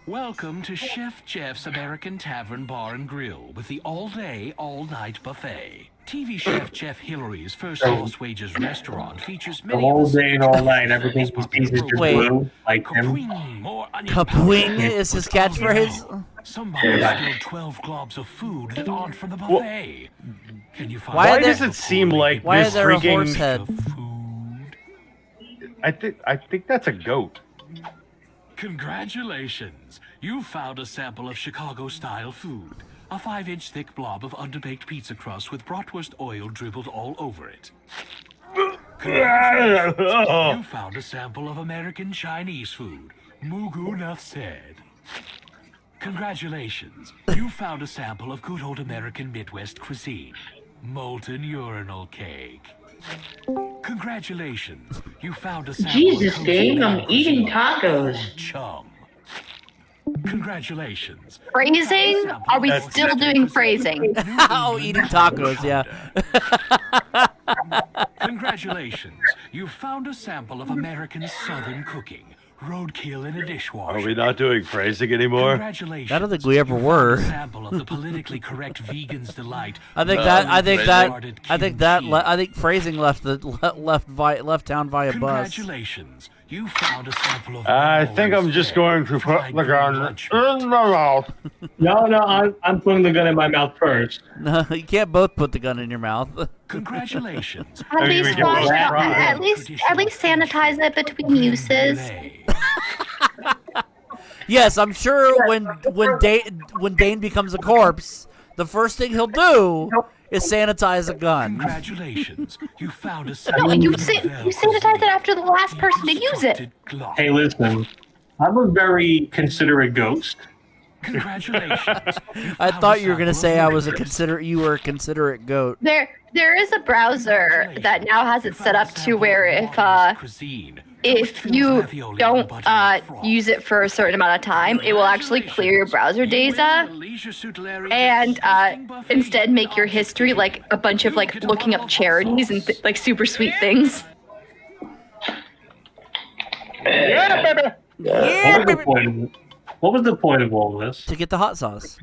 Welcome to Chef Jeff's American Tavern Bar and Grill with the all-day, all-night buffet. TV chef Jeff Hillary's First Lost Wages restaurant features The many whole of the day and all night, everything he sees is just Wait. blue, like him. Kapwing, or onion Kapwing powder. is his But oh catchphrase? no, somebody spilled 12 globs of food that aren't from the buffet. Can you find Why Why are there- does it seem like Why this is there a horse freaking? head? I think that's a goat. Congratulations! You found a sample of Chicago-style food. A 5-inch thick blob of underbaked pizza crust with bratwurst oil dribbled all over it. Congratulations! You found a sample of American Chinese food. Mugu enough said. Congratulations. You found a sample of good old American Midwest cuisine. Molten urinal cake. Congratulations. You found a sample Jesus, of Dave, I'm eating cuisine. tacos. Chum. Congratulations. Phrasing? Are we still doing phrasing? Oh, eating tacos, yeah. Congratulations. You found a sample of American Southern cooking. Roadkill in a dishwasher. Are we not doing phrasing anymore? Congratulations. I don't think we ever were. A sample of the politically correct vegan's delight. I think phrasing left town via bus. Congratulations. You found a sample of I think I'm just going to put the gun in my mouth. No, I'm putting the gun in my mouth first. No, you can't both put the gun in your mouth. Congratulations. At least sanitize it between uses. Yes, I'm sure when Dane becomes a corpse, the first thing he'll do is sanitize a gun. Congratulations. You found a No, you sanitize it after the last person to use it. Hey, listen, I'm a very considerate ghost. Congratulations. I thought you were gonna say you were a considerate goat. There is a browser that now has it set up to where if you don't use it for a certain amount of time, it will actually clear your browser data and instead make your history like a bunch of like looking up charities and like super sweet things. Yeah, baby. Yeah, baby. What was the point of all this? To get the hot sauce.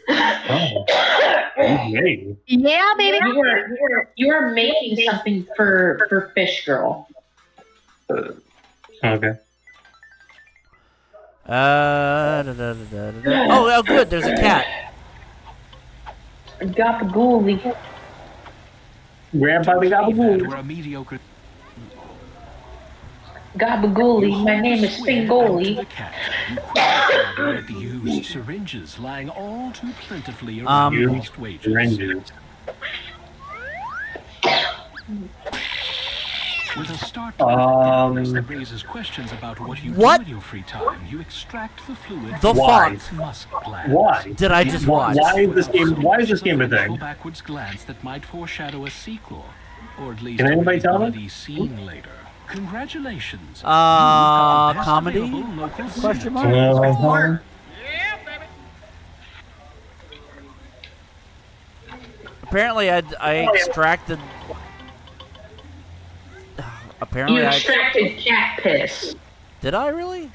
Oh. Okay. Yeah, baby. You were making something for Fish Girl. Okay. Oh, good. There's a cat. Gabagooly. Grandpa the Gabagooly. Gabagooly. My name is Spingoli. The used syringes lying all too plentifully around lost wages. Syringes. With a start that raises questions about what you do in your free time, you extract the fluid. The fuck? Musk gland. Why? Did I just watch? Why is this game a thing? Backwards glance that might foreshadow a sequel, or at least Can anybody tell me? bloody scene later. Congratulations. Comedy? Question mark? Apparently, I extracted. Apparently, You extracted cat piss. Did I really?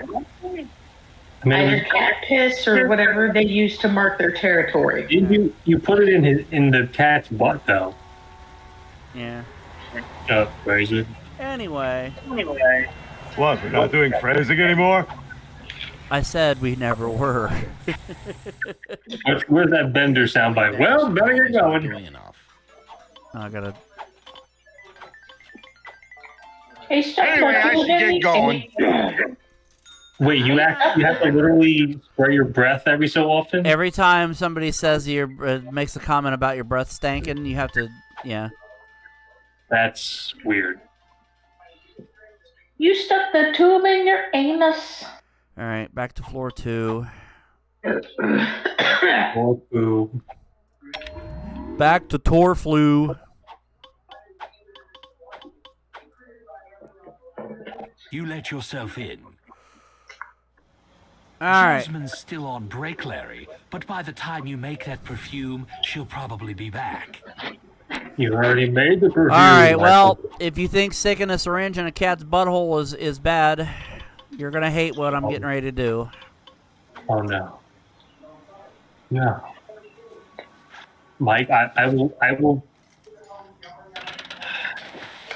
Either cat piss or whatever they use to mark their territory. You put it in the cat's butt though. Yeah. Oh, crazy. Anyway. What? We're not doing phrasing anymore? I said we never were. Where's that Bender soundbite? Well, better get going. I gotta. Hey, stop Anyway, I should get going. Wait, you have to literally spray your breath every so often? Every time somebody says makes a comment about your breath stanking, you have to, yeah. That's weird. You stuck the tube in your anus. All right, back to floor 2. Back to Torflu. You let yourself in. All right. Jasmine's still on break, Larry, but by the time you make that perfume, she'll probably be back. You already made the perfume. All right, well, if you think sticking a syringe in a cat's butthole is bad, you're going to hate what I'm getting ready to do. Oh, no. No. Mike, I will...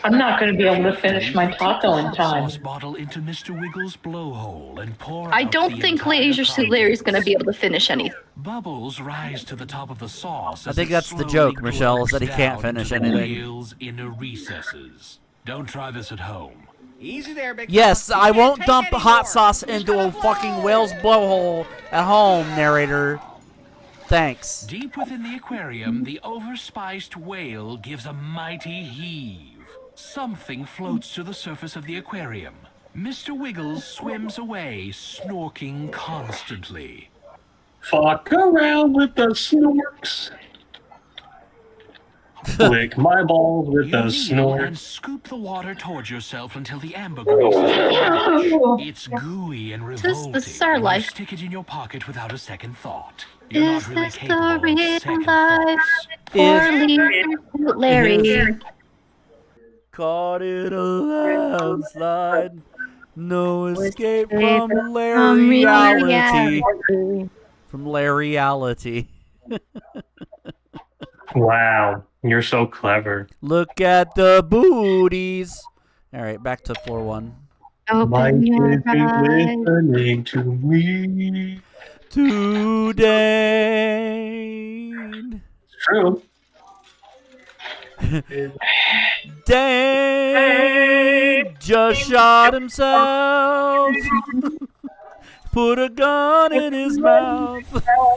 I'm not going to be able to finish my taco in time. Bottle into Mr. Wiggles' blowhole and pour I don't think Leisure Suit Larry's going to be able to finish anything. Bubbles rise to the top of the sauce. I think that's the joke, Michelle, is that he can't finish anything. Inner recesses. Don't try this at home. Easy there, big Yes, fella. I You won't can't dump take any hot more. sauce into a fucking whale's blowhole at home, narrator. Thanks. Deep within the aquarium, the overspiced whale gives a mighty heave. Something floats to the surface of the aquarium. Mr. Wiggles swims away, snorking constantly. Fuck around with the snorks. Lick my balls with the And snork. scoop the water towards yourself until the ambergris is match. It's gooey and revolting. This is our and you life. stick it in your pocket without a second thought. You're Is not really this the capable of real second life thoughts. for Larry? Caught in a landslide. No escape from reality. From reality. Wow, you're so clever. Look at the booties. All right, back to floor 1. Mike Open your isn't eyes. listening to me. Today. It's true. Dane just shot himself. Put a gun in his mouth.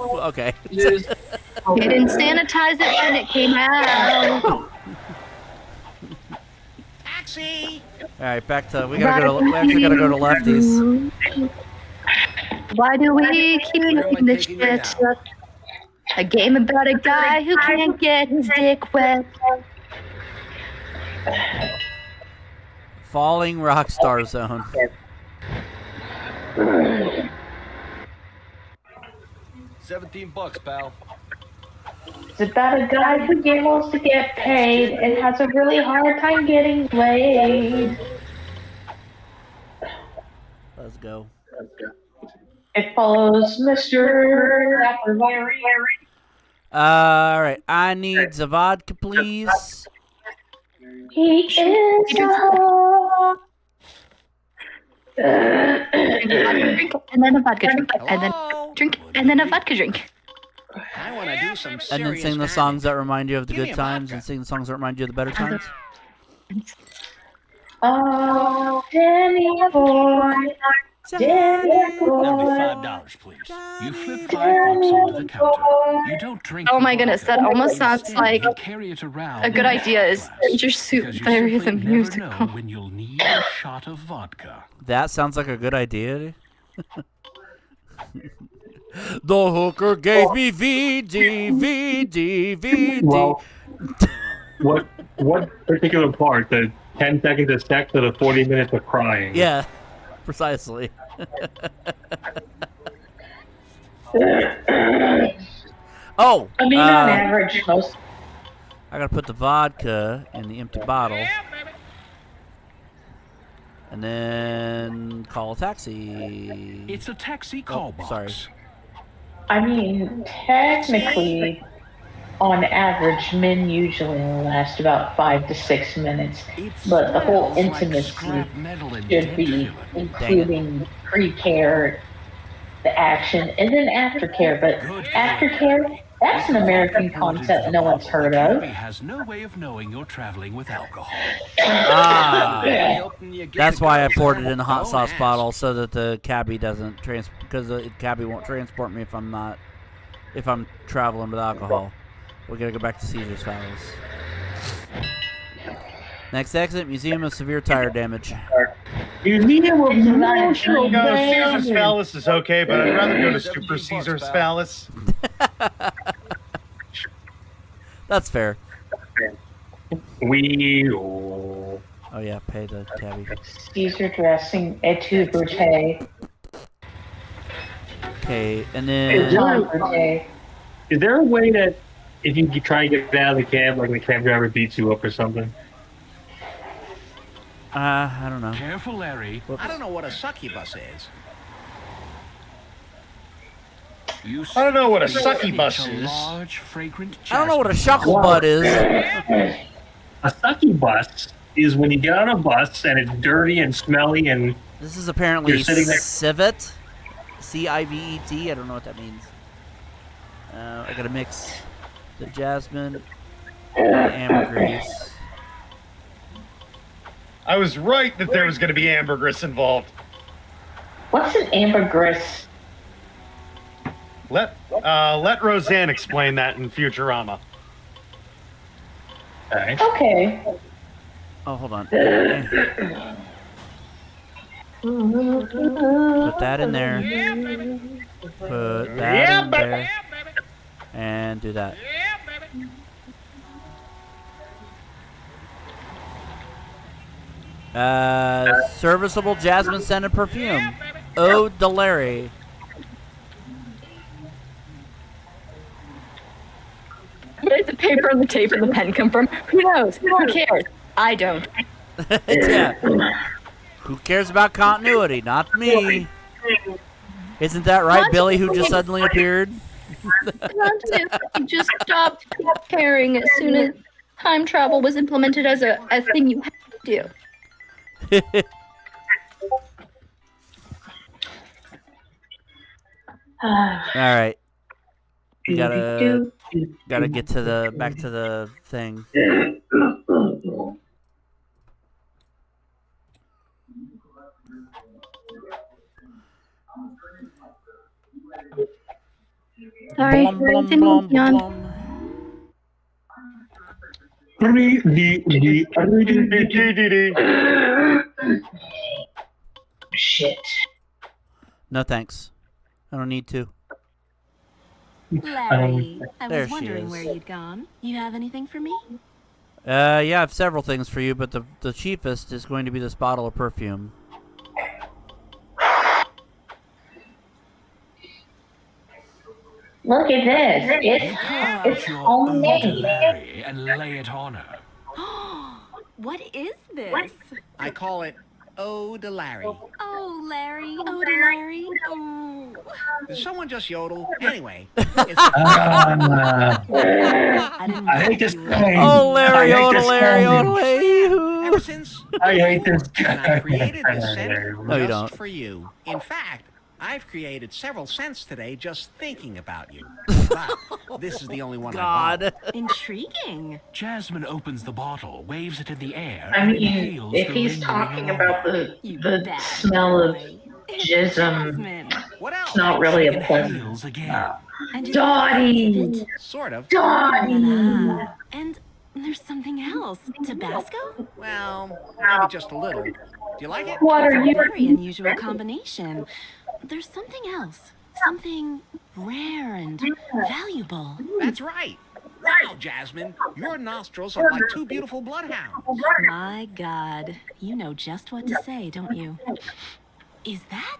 Okay. He didn't sanitize it when it came out. Taxi! All right, back to we actually gotta go to lefties. Why do we keep making this shit? A game about a guy who can't get his dick wet. Falling Rockstar Zone. $17, pal. It's about a guy who gambles to get paid and has a really hard time getting laid. Let's go. It follows Mr. Larry. All right, I need the vodka, please. He is And then a vodka drink, and then drink, and then a vodka drink. I want to do some And serious then sing the damage. songs that remind you of the Give me good a times, vodka. and sing the songs that remind you of the better times. Oh, Danny boy. Danny boy. $5, please. You flip $5 onto the counter. You don't drink. Oh my goodness, that almost sounds like carry it around a good idea. Is Ginger Soup Larry the musical? when you'll need a shot of vodka. That sounds like a good idea. The hooker gave me VD. Well, what particular part? The 10 seconds of sex or the 40 minutes of crying? Yeah, precisely. Oh, I mean, on average, most. I gotta put the vodka in the empty bottle. And then call a taxi. It's a taxi call box. Sorry. I mean, technically, on average, men usually last about 5 to 6 minutes. But the whole intimacy should be including pre-care, the action, and then aftercare. But aftercare, that's an American concept no one's heard of. Has no way of knowing you're traveling with alcohol. That's why I poured it in a hot sauce bottle so that the cabbie doesn't because the cabbie won't transport me if I'm traveling with alcohol. We gotta go back to Caesar's Palace. Next exit, Museum of Severe Tire Damage. Museum of Emotional No, Damage. Caesar's Palace is okay, but I'd rather go to Super Caesar's Palace. That's fair. Oh yeah, pay the cabbie. Caesar dressing, etude brute. Okay, and Is then there a way that if you try and get out of the cab, like the cab driver beats you up or something? I don't know. Careful, Larry. I don't know what a succubus is. I don't know what a succubus is. Large, fragrant I don't know what a shuckle butt is. A succubus is when you get on a bus and it's dirty and smelly and This is apparently you're sitting there. Civet. Civet. I don't know what that means. I gotta mix the jasmine and the ambergris. I was right that there was going to be ambergris involved. What's an ambergris? Let Roseanne explain that in Futurama. Okay. Oh, hold on. Put that in there. Put that in there. And do that. Serviceable jasmine scented perfume. Eau de Larry. Where did the paper and the tape and the pen come from? Who knows? Who cares? I don't. Yeah. Who cares about continuity? Not me. Isn't that right, Billy, who just suddenly appeared? Continuity just stopped caring as soon as time travel was implemented as a thing you had to do. All right. You gotta get to the back to the thing. Sorry, didn't move beyond. Shit. No thanks. I don't need to. Larry, I There was she wondering is. where you'd gone. You have anything for me? Yeah, I have several things for you, but the cheapest is going to be this bottle of perfume. Look at this. It's homemade. Larry and lay it on her. What is this? I call it Eau de Larry. Oh, Larry. Oh, to Larry. Oh. Did someone just yodel? Anyway, I hate this guy. Oh, Larry, I hate oh, this Larry, guy. oh, Larry. Ever since I hate this and guy. I created this scent No, you just don't. for you. In fact, I've created several scents today just thinking about you. But this is the only one I bought. Intriguing. Jasmine opens the bottle, waves it in the air, I and mean, inhales if the he's lingering talking aroma. about the smell of jism, What else? it's not really a Inhales again. Dottie! Sort of. Dottie! And there's something else. Tabasco? Well, maybe just a little. Do you like it? What It's are a you? very unusual combination. There's something else. Something rare and valuable. That's right. Wow, Jasmine, your nostrils are like two beautiful bloodhounds. My God. You know just what to say, don't you? Is that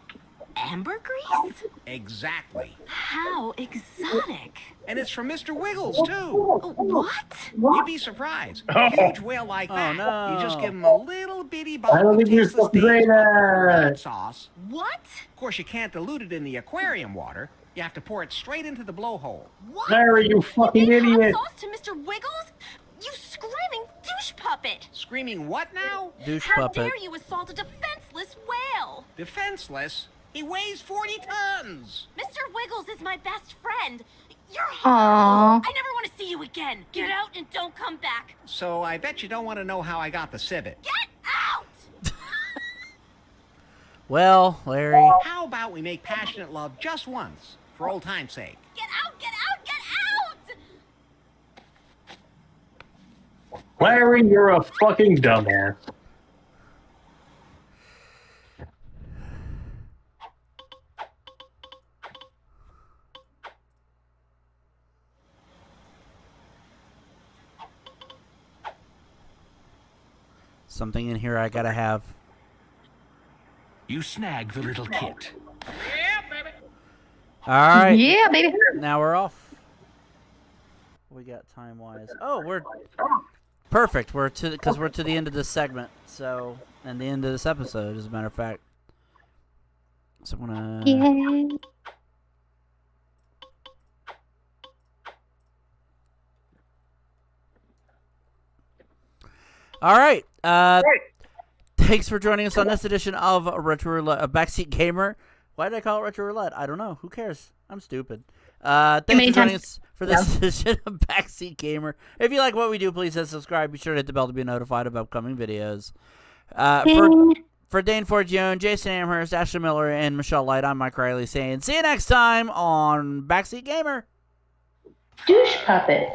ambergris? Exactly. How exotic. And it's from Mr. Wiggles, too. What? You'd be surprised. A huge whale like that. no. You just give him a little bitty I bottle don't of think you're tasteless supposed to days say that. hot sauce. What? Of course, you can't dilute it in the aquarium water. You have to pour it straight into the blowhole. What? Larry, you fucking idiot. Hot sauce to Mr. Wiggles? You screaming douche puppet! Screaming what now? Douche How puppet. dare you assault a defenseless whale? Defenseless? He weighs 40 tons. Mr. Wiggles is my best friend. You're Aww. horrible. I never want to see you again. Get out and don't come back. So I bet you don't want to know how I got the Civet. Get out! Well, Larry. How about we make passionate love just once, for old time's sake? Get out! Get out! Get out! Larry, you're a fucking dumbass. Something in here I gotta have. You snag the little kit. All right. Yeah, baby. Now we're off. We got time wise. Oh, we're perfect. We're to because we're to the end of this segment. So and the end of this episode, as a matter of fact. So I'm gonna. Yeah. All right. Thanks for joining us on this edition of Retro Roulette, a Backseat Gamer. Why did I call it Retro Roulette? I don't know. Who cares? I'm stupid. Thanks for joining us for this edition of Backseat Gamer. If you like what we do, please hit subscribe. Be sure to hit the bell to be notified of upcoming videos. For Dane Forgione, Jason Amherst, Ashley Miller, and Michelle Light, I'm Mike Riley saying see you next time on Backseat Gamer. Douche puppet.